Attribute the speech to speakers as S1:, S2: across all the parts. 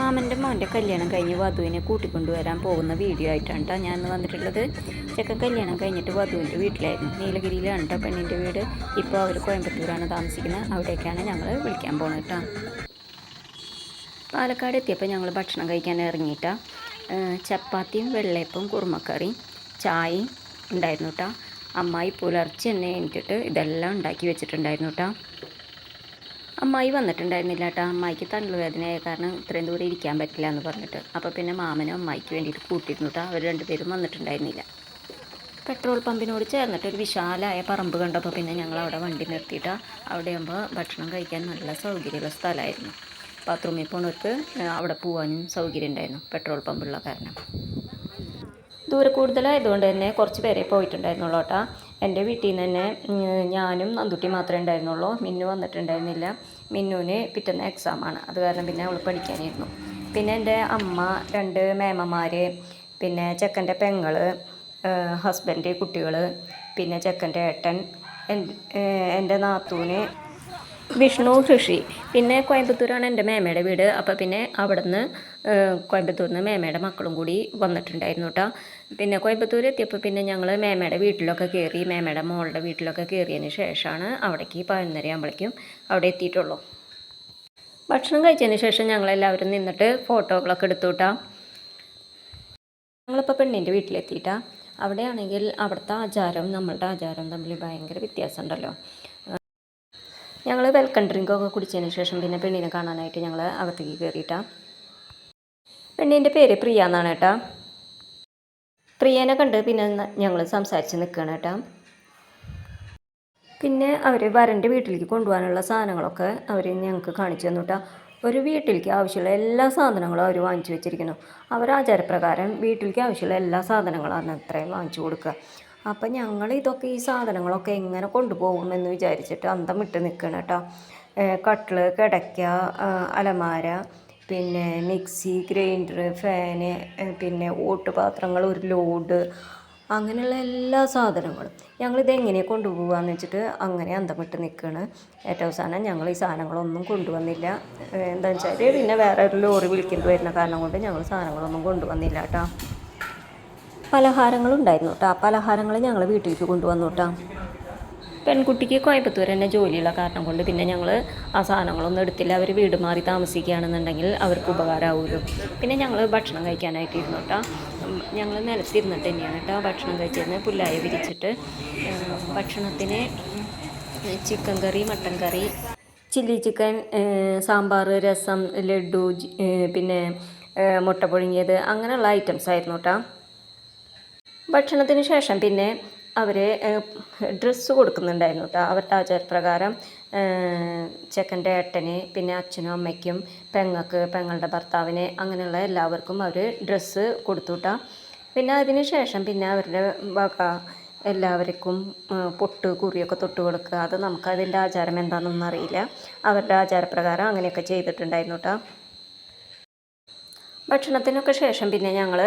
S1: മാമൻ്റെ മോൻ്റെ കല്യാണം കഴിഞ്ഞ് വധുവിനെ കൂട്ടിക്കൊണ്ടുവരാൻ പോകുന്ന വീഡിയോ ആയിട്ടാണ് കേട്ടോ ഞാൻ വന്നിട്ടുള്ളത്. ചെക്കൻ കല്യാണം കഴിഞ്ഞിട്ട് വധുവിൻ്റെ വീട്ടിലായിരുന്നു. നീലഗിരിയിലാണ് കേട്ടോ പെണ്ണിൻ്റെ വീട്. ഇപ്പോൾ അവർ കോയമ്പത്തൂരാണ് താമസിക്കുന്നത്. അവിടേക്കാണ് ഞങ്ങൾ വിളിക്കാൻ പോകുന്നത് കേട്ടോ. പാലക്കാട് എത്തിയപ്പോൾ ഞങ്ങൾ ഭക്ഷണം കഴിക്കാൻ ഇറങ്ങിയിട്ടാ. ചപ്പാത്തിയും വെള്ളയപ്പവും കുറുമക്കറിയും ചായയും ഉണ്ടായിരുന്നു കേട്ടോ. അമ്മായി പുലർച്ചെ തന്നെ എണീറ്റിട്ട് ഇതെല്ലാം ഉണ്ടാക്കി വെച്ചിട്ടുണ്ടായിരുന്നു കേട്ടോ. അമ്മായി വന്നിട്ടുണ്ടായിരുന്നില്ല കേട്ടോ. അമ്മായിക്ക് തണ്ടുവേദനയായ കാരണം ഇത്രയും ദൂരം ഇരിക്കാൻ പറ്റില്ല എന്ന് പറഞ്ഞിട്ട്. അപ്പോൾ പിന്നെ മാമനും അമ്മായിക്ക് വേണ്ടിയിട്ട് കൂട്ടിയിരുന്നു കേട്ടോ. അവർ രണ്ടുപേരും വന്നിട്ടുണ്ടായിരുന്നില്ല. പെട്രോൾ പമ്പിനോട് ചേർന്നിട്ട് ഒരു വിശാലമായ പറമ്പ് കണ്ടപ്പോൾ പിന്നെ ഞങ്ങൾ അവിടെ വണ്ടി നിർത്തിയിട്ടാ. അവിടെ ആകുമ്പോൾ ഭക്ഷണം കഴിക്കാൻ നല്ല സൗകര്യമുള്ള സ്ഥലമായിരുന്നു. ബാത്റൂമിൽ പോണവർക്ക് അവിടെ പോകാനും സൗകര്യം ഉണ്ടായിരുന്നു, പെട്രോൾ പമ്പുള്ള കാരണം. ദൂരെ കൂടുതലായതുകൊണ്ട് തന്നെ കുറച്ച് പേരെ പോയിട്ടുണ്ടായിരുന്നുള്ളൂ കേട്ടോ. എൻ്റെ വീട്ടിൽ നിന്ന് തന്നെ ഞാനും നന്ദുട്ടി മാത്രമേ ഉണ്ടായിരുന്നുള്ളൂ. മിന്നു വന്നിട്ടുണ്ടായിരുന്നില്ല. മിന്നുവിന് പിറ്റേന്ന് എക്സാമാണ്, അത് കാരണം പിന്നെ അവൾ പഠിക്കാനായിരുന്നു. പിന്നെ എൻ്റെ അമ്മ, 2 മേമമാർ, പിന്നെ ചെക്കൻ്റെ പെങ്ങൾ, ഹസ്ബൻഡ്, കുട്ടികൾ, പിന്നെ ചെക്കൻ്റെ ഏട്ടൻ, എൻ്റെ നാത്തൂന് വിഷ്ണു, കൃഷി. പിന്നെ കോയമ്പത്തൂരാണ് എൻ്റെ മേമയുടെ വീട്. അപ്പോൾ പിന്നെ അവിടെ നിന്ന് കോയമ്പത്തൂരിൽ നിന്ന് മേമയുടെ മക്കളും കൂടി വന്നിട്ടുണ്ടായിരുന്നു കേട്ടോ. പിന്നെ കോയമ്പത്തൂർ എത്തിയപ്പോൾ പിന്നെ ഞങ്ങൾ മേമയുടെ വീട്ടിലൊക്കെ കയറി. മേമയുടെ മോളുടെ വീട്ടിലൊക്കെ കയറിയതിന് ശേഷമാണ് അവിടേക്ക് 11:30 ആകുമ്പോഴേക്കും അവിടെ എത്തിയിട്ടുള്ളൂ. ഭക്ഷണം കഴിച്ചതിന് ശേഷം ഞങ്ങളെല്ലാവരും നിന്നിട്ട് ഫോട്ടോകളൊക്കെ എടുത്തു കേട്ടോ. ഞങ്ങളിപ്പോൾ പെണ്ണിൻ്റെ വീട്ടിലെത്തിയിട്ടാ. അവിടെയാണെങ്കിൽ അവിടുത്തെ ആചാരം നമ്മളുടെ ആചാരം തമ്മിൽ ഭയങ്കര വ്യത്യാസമുണ്ടല്ലോ. ഞങ്ങൾ വെൽക്കം ഡ്രിങ്കൊക്കെ കുടിച്ചതിന് ശേഷം പിന്നെ പെണ്ണിനെ കാണാനായിട്ട് ഞങ്ങൾ അകത്തേക്ക് കയറിയിട്ടാണ്. പെണ്ണിൻ്റെ പേര് പ്രിയ എന്നാണ് കേട്ടോ. പ്രിയനെ കണ്ട് പിന്നെ ഞങ്ങൾ സംസാരിച്ച് നിൽക്കുകയാണ് കേട്ടോ. പിന്നെ അവർ വരൻ്റെ വീട്ടിലേക്ക് കൊണ്ടുപോകാനുള്ള സാധനങ്ങളൊക്കെ അവർ ഞങ്ങൾക്ക് കാണിച്ചു തന്നു കേട്ടോ. ഒരു വീട്ടിലേക്ക് ആവശ്യമുള്ള എല്ലാ സാധനങ്ങളും അവർ വാങ്ങിച്ചു വെച്ചിരിക്കുന്നു. അവർ ആചാരപ്രകാരം വീട്ടിലേക്ക് ആവശ്യമുള്ള എല്ലാ സാധനങ്ങളാണ് അത്രയും വാങ്ങിച്ചു കൊടുക്കുക. അപ്പം ഞങ്ങൾ ഇതൊക്കെ ഈ സാധനങ്ങളൊക്കെ എങ്ങനെ കൊണ്ടുപോകുമെന്ന് വിചാരിച്ചിട്ട് അന്തം വിട്ട് നിൽക്കണം കേട്ടോ. കട്ടില്, കിടക്ക, അലമാര, പിന്നെ മിക്സി, ഗ്രൈൻഡർ, ഫാന്, പിന്നെ ഓട്ടുപാത്രങ്ങൾ, ഒരു ലോഡ്, അങ്ങനെയുള്ള എല്ലാ സാധനങ്ങളും ഞങ്ങളിതെങ്ങനെ കൊണ്ടുപോകാമെന്ന് വെച്ചിട്ട് അങ്ങനെ അന്തം വിട്ട് നിൽക്കുകയാണ്. ഏറ്റവും അവസാനം ഞങ്ങൾ ഈ സാധനങ്ങളൊന്നും കൊണ്ടുവന്നില്ല. എന്താണെന്ന് വെച്ചാൽ പിന്നെ വേറെ ഒരു ലോറി വിളിക്കേണ്ടി വരുന്ന കാരണം കൊണ്ട് ഞങ്ങൾ സാധനങ്ങളൊന്നും കൊണ്ടുവന്നില്ല കേട്ടോ. പലഹാരങ്ങളുണ്ടായിരുന്നു കേട്ടോ. ആ പലഹാരങ്ങൾ ഞങ്ങൾ വീട്ടിലേക്ക് കൊണ്ടുവന്നു കേട്ടോ. പെൺകുട്ടിക്ക് കോയമ്പത്തൂർ തന്നെ ജോലിയുള്ള കാരണം കൊണ്ട് പിന്നെ ഞങ്ങൾ ആ സാധനങ്ങളൊന്നും എടുത്തില്ല. അവർ വീട് മാറി താമസിക്കുകയാണെന്നുണ്ടെങ്കിൽ അവർക്ക് ഉപകാരമാവുമല്ലോ. പിന്നെ ഞങ്ങൾ ഭക്ഷണം കഴിക്കാനായിട്ട് ഇരുന്നു കേട്ടോ. ഞങ്ങൾ നിലത്തിരുന്നിട്ട് തന്നെയാണ് കേട്ടോ ഭക്ഷണം കഴിച്ചിരുന്നത്. പുല്ലായ വിരിച്ചിട്ട് ഭക്ഷണത്തിന് ചിക്കൻ കറി, മട്ടൻ കറി, ചില്ലി ചിക്കൻ, സാമ്പാർ, രസം, ലഡു, പിന്നെ മുട്ട പുഴുങ്ങിയത്, അങ്ങനെയുള്ള ഐറ്റംസ് ആയിരുന്നു കേട്ടോ. ഭക്ഷണത്തിന് ശേഷം പിന്നെ അവർ ഡ്രസ്സ് കൊടുക്കുന്നുണ്ടായിരുന്നു കേട്ടോ. അവരുടെ ആചാരപ്രകാരം ചെക്കൻ്റെ ഏട്ടന്, പിന്നെ അച്ഛനും അമ്മയ്ക്കും, പെങ്ങൾക്ക്, പെങ്ങളുടെ ഭർത്താവിന്, അങ്ങനെയുള്ള എല്ലാവർക്കും അവർ ഡ്രസ്സ് കൊടുത്തു കേട്ടോ. പിന്നെ അതിന് ശേഷം പിന്നെ അവരുടെ വക എല്ലാവർക്കും പൊട്ട്, കുറിയൊക്കെ തൊട്ട് കൊടുക്കുക. അത് നമുക്കതിൻ്റെ ആചാരം എന്താണെന്നൊന്നും അറിയില്ല. അവരുടെ ആചാരപ്രകാരം അങ്ങനെയൊക്കെ ചെയ്തിട്ടുണ്ടായിരുന്നു കേട്ടോ. ഭക്ഷണത്തിനൊക്കെ ശേഷം പിന്നെ ഞങ്ങൾ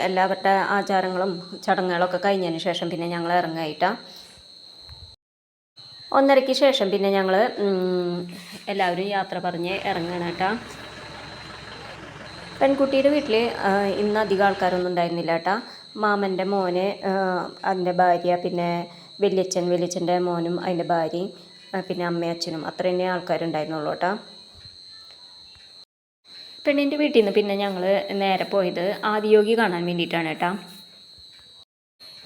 S1: എല്ലാവരുടെ ആചാരങ്ങളും ചടങ്ങുകളൊക്കെ കഴിഞ്ഞതിന് ശേഷം പിന്നെ ഞങ്ങൾ ഇറങ്ങായിട്ടാണ്. 1:30 ശേഷം പിന്നെ ഞങ്ങൾ എല്ലാവരും യാത്ര പറഞ്ഞ് ഇറങ്ങണം കേട്ടോ. പെൺകുട്ടിയുടെ വീട്ടിൽ ഇന്ന് അധികം ആൾക്കാരൊന്നും ഉണ്ടായിരുന്നില്ല കേട്ടോ. മാമൻ്റെ മോന്, അതിൻ്റെ ഭാര്യ, പിന്നെ വലിയച്ഛൻ്റെ മോനും അതിൻ്റെ ഭാര്യയും, പിന്നെ അമ്മയും അച്ഛനും, അത്ര തന്നെ ആൾക്കാരുണ്ടായിരുന്നുള്ളൂ കേട്ടോ. പെണ്ണിൻ്റെ വീട്ടിൽ നിന്ന് പിന്നെ ഞങ്ങൾ നേരെ പോയത് ആദിയോഗി കാണാൻ വേണ്ടിയിട്ടാണ് കേട്ടോ.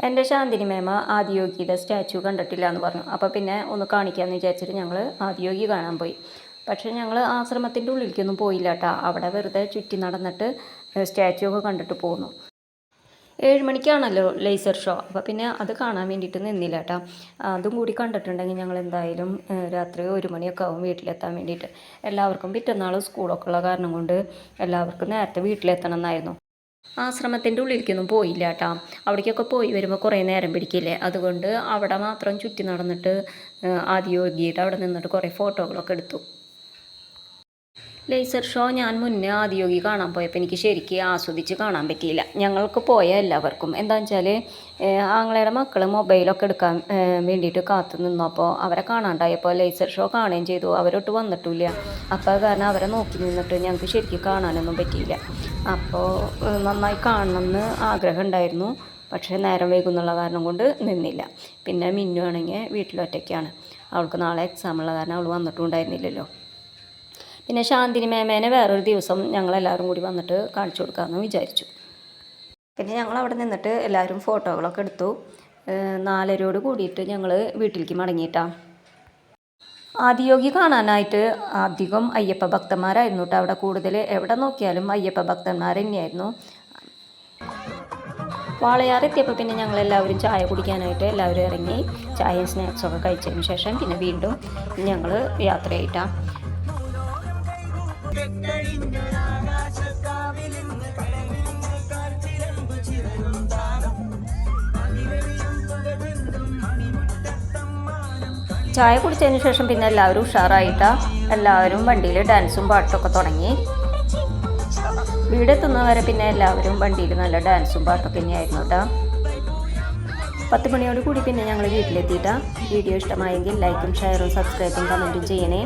S1: എൻ്റെ ശാന്തിനി മേമ ആദിയോഗിയുടെ സ്റ്റാച്ചു കണ്ടിട്ടില്ല എന്ന് പറഞ്ഞു. അപ്പോൾ പിന്നെ ഒന്ന് കാണിക്കാമെന്ന് വിചാരിച്ചിട്ട് ഞങ്ങൾ ആദിയോഗി കാണാൻ പോയി. പക്ഷേ ഞങ്ങൾ ആശ്രമത്തിൻ്റെ ഉള്ളിലേക്കൊന്നും പോയില്ല കേട്ടോ. അവിടെ വെറുതെ ചുറ്റി നടന്നിട്ട് സ്റ്റാച്ചു ഒക്കെ കണ്ടിട്ട് പോന്നു. 7 മണിക്കാണല്ലോ ലേസർ ഷോ. അപ്പോൾ പിന്നെ അത് കാണാൻ വേണ്ടിയിട്ട് നിന്നില്ല കേട്ടോ. അതും കൂടി കണ്ടിട്ടുണ്ടെങ്കിൽ ഞങ്ങൾ എന്തായാലും രാത്രി 1 മണിയൊക്കെ ആവും വീട്ടിലെത്താൻ വേണ്ടിയിട്ട്. എല്ലാവർക്കും പിറ്റന്നാൾ സ്കൂളൊക്കെ ഉള്ള കാരണം കൊണ്ട് എല്ലാവർക്കും നേരത്തെ വീട്ടിലെത്തണം എന്നായിരുന്നു. ആശ്രമത്തിൻ്റെ ഉള്ളിലേക്കൊന്നും പോയില്ല കേട്ടോ. അവിടേക്കൊക്കെ പോയി വരുമ്പോൾ കുറേ നേരം പിടിക്കില്ലേ. അതുകൊണ്ട് അവിടെ മാത്രം ചുറ്റി നടന്നിട്ട് ആദിയോഗിയുടെ അവിടെ നിന്നിട്ട് കുറേ ഫോട്ടോകളൊക്കെ എടുത്തു. ലേസർ ഷോ ഞാൻ മുന്നേ ആദിയോഗി കാണാൻ പോയപ്പോൾ എനിക്ക് ശരിക്കും ആസ്വദിച്ച് കാണാൻ പറ്റിയില്ല. ഞങ്ങൾക്ക് പോയ എല്ലാവർക്കും എന്താണെന്ന് വെച്ചാൽ ആങ്ങളയുടെ മക്കൾ മൊബൈലൊക്കെ എടുക്കാൻ വേണ്ടിയിട്ട് കാത്തു നിന്നപ്പോൾ അവരെ കാണാണ്ടായപ്പോൾ ലേസർ ഷോ കാണുകയും ചെയ്തു. അവരൊട്ട് വന്നിട്ടില്ല. അപ്പോൾ കാരണം അവരെ നോക്കി നിന്നിട്ട് ഞങ്ങൾക്ക് ശരിക്കും കാണാനൊന്നും പറ്റിയില്ല. അപ്പോൾ നന്നായി കാണണമെന്ന് ആഗ്രഹം ഉണ്ടായിരുന്നു. പക്ഷേ നേരം വൈകുന്നുള്ള കാരണം കൊണ്ട് നിന്നില്ല. പിന്നെ മിന്നു ആണെങ്കിൽ വീട്ടിലൊറ്റയ്ക്കാണ്. അവൾക്ക് നാളെ എക്സാം ഉള്ള കാരണം അവൾ വന്നിട്ടും ഉണ്ടായിരുന്നില്ലല്ലോ. പിന്നെ ശാന്തിനി മേമേനെ വേറൊരു ദിവസം ഞങ്ങളെല്ലാവരും കൂടി വന്നിട്ട് കാണിച്ചു കൊടുക്കാമെന്ന് വിചാരിച്ചു. പിന്നെ ഞങ്ങൾ അവിടെ നിന്നിട്ട് എല്ലാവരും ഫോട്ടോകളൊക്കെ എടുത്തു. 4:00 കൂടിയിട്ട് ഞങ്ങൾ വീട്ടിലേക്ക് മടങ്ങിയിട്ടാണ്. ആദിയോഗി കാണാനായിട്ട് അധികം അയ്യപ്പ ഭക്തന്മാരായിരുന്നു കേട്ടോ. അവിടെ കൂടുതൽ എവിടെ നോക്കിയാലും അയ്യപ്പ ഭക്തന്മാർ തന്നെയായിരുന്നു. വാളയാർ എത്തിയപ്പോൾ പിന്നെ ഞങ്ങളെല്ലാവരും ചായ കുടിക്കാനായിട്ട് എല്ലാവരും ഇറങ്ങി ചായയും സ്നാക്സൊക്കെ കഴിച്ചതിന് ശേഷം പിന്നെ വീണ്ടും ഞങ്ങൾ യാത്രയായിട്ടാണ്. ചായ കുടിച്ചതിന് ശേഷം പിന്നെ എല്ലാവരും ഉഷാറായിട്ടാണ്. എല്ലാവരും വണ്ടിയിൽ ഡാൻസും പാട്ടൊക്കെ തുടങ്ങി. വീടെത്തുന്നവരെ പിന്നെ എല്ലാവരും വണ്ടിയിൽ നല്ല ഡാൻസും പാട്ടൊക്കെ തന്നെയായിരുന്നു കേട്ടോ. 10 മണിയോട് കൂടി പിന്നെ ഞങ്ങൾ വീട്ടിലെത്തിയിട്ടാണ്. വീഡിയോ ഇഷ്ടമായെങ്കിൽ ലൈക്കും ഷെയറും സബ്സ്ക്രൈബും കമൻറ്റും ചെയ്യണേ.